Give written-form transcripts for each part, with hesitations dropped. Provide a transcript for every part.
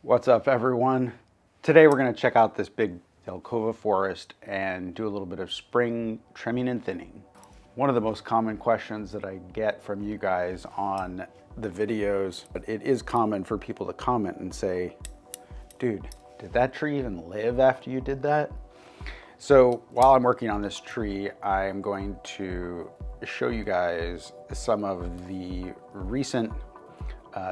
What's up, everyone? Today we're going to check out this big Zelkova forest and do a little bit of spring trimming and thinning. One of the most common questions that I get from you guys on the videos, but it is common for people to comment and say, dude, did that tree even live after you did that? So while I'm working on this tree, I'm going to show you guys some of the recent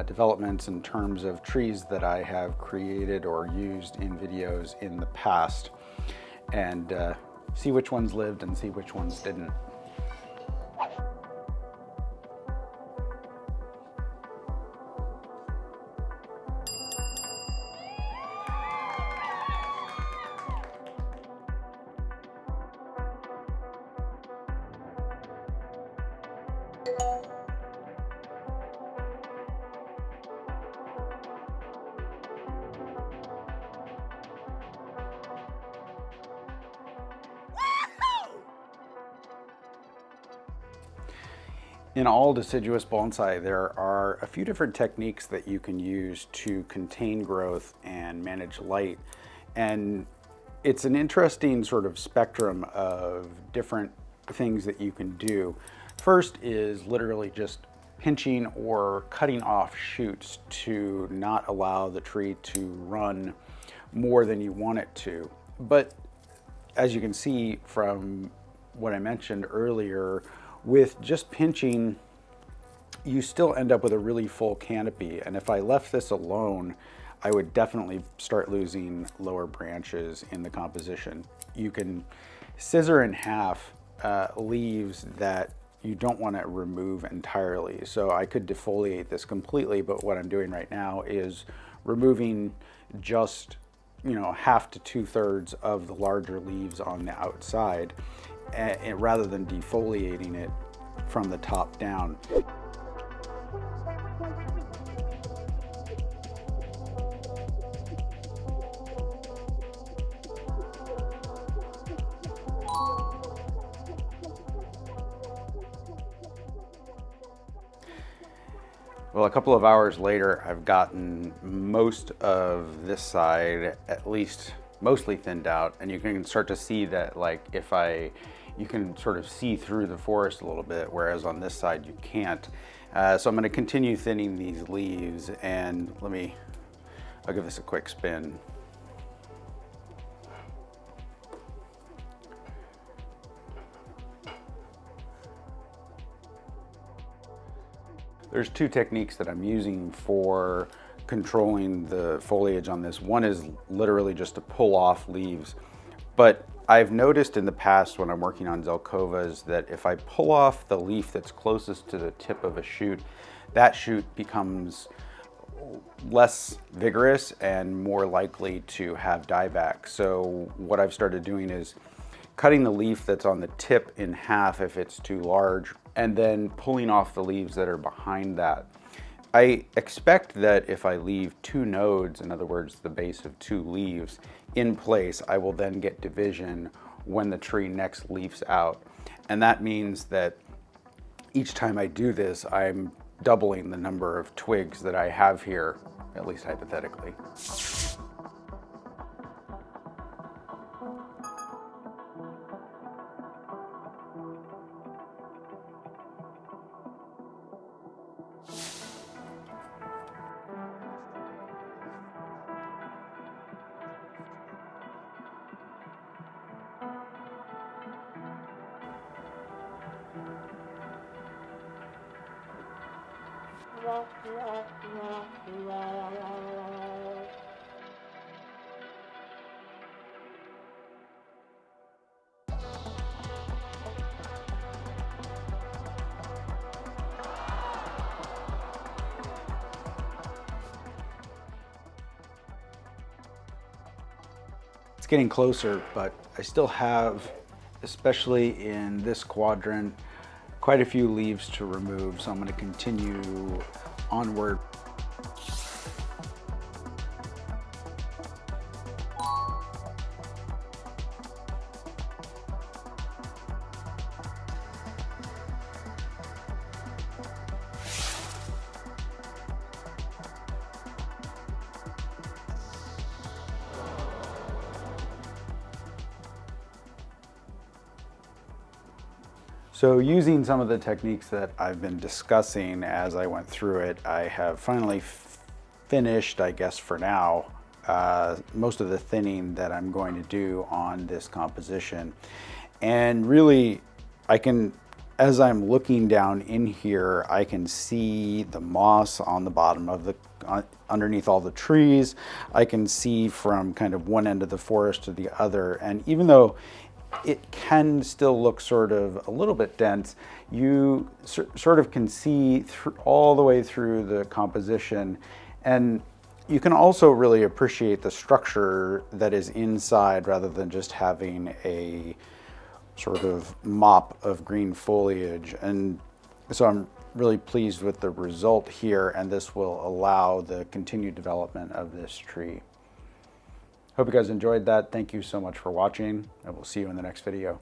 developments in terms of trees that I have created or used in videos in the past, and see which ones lived and see which ones didn't. In all deciduous bonsai, there are a few different techniques that you can use to contain growth and manage light. And it's an interesting sort of spectrum of different things that you can do. First is literally just pinching or cutting off shoots to not allow the tree to run more than you want it to. But as you can see from what I mentioned earlier, with just pinching, you still end up with a really full canopy. And if I left this alone, I would definitely start losing lower branches in the composition. You can scissor in half leaves that you don't want to remove entirely. So I could defoliate this completely, but what I'm doing right now is removing just, half to 2/3 of the larger leaves on the outside, rather than defoliating it from the top down. Well, a couple of hours later, I've gotten most of this side, at least mostly thinned out, and you can start to see that, you can sort of see through the forest a little bit, whereas on this side you can't. So I'm going to continue thinning these leaves, and I'll give this a quick spin. There's two techniques that I'm using for controlling the foliage on this. One is literally just to pull off leaves, but I've noticed in the past when I'm working on Zelkovas that if I pull off the leaf that's closest to the tip of a shoot, that shoot becomes less vigorous and more likely to have dieback. So what I've started doing is cutting the leaf that's on the tip in half if it's too large, and then pulling off the leaves that are behind that. I expect that if I leave two nodes, in other words, the base of two leaves, in place, I will then get division when the tree next leafs out. And that means that each time I do this, I'm doubling the number of twigs that I have here, at least hypothetically. It's getting closer, but I still have, especially in this quadrant, quite a few leaves to remove, so I'm going to continue onward. So using some of the techniques that I've been discussing as I went through it, I have finally finished, I guess for now, most of the thinning that I'm going to do on this composition. And really, as I'm looking down in here, I can see the moss on the bottom of the, underneath all the trees. I can see from kind of one end of the forest to the other. And even though it can still look sort of a little bit dense, you sort of can see all the way through the composition. And you can also really appreciate the structure that is inside rather than just having a sort of mop of green foliage. And so I'm really pleased with the result here, and this will allow the continued development of this tree. Hope you guys enjoyed that. Thank you so much for watching, and we'll see you in the next video.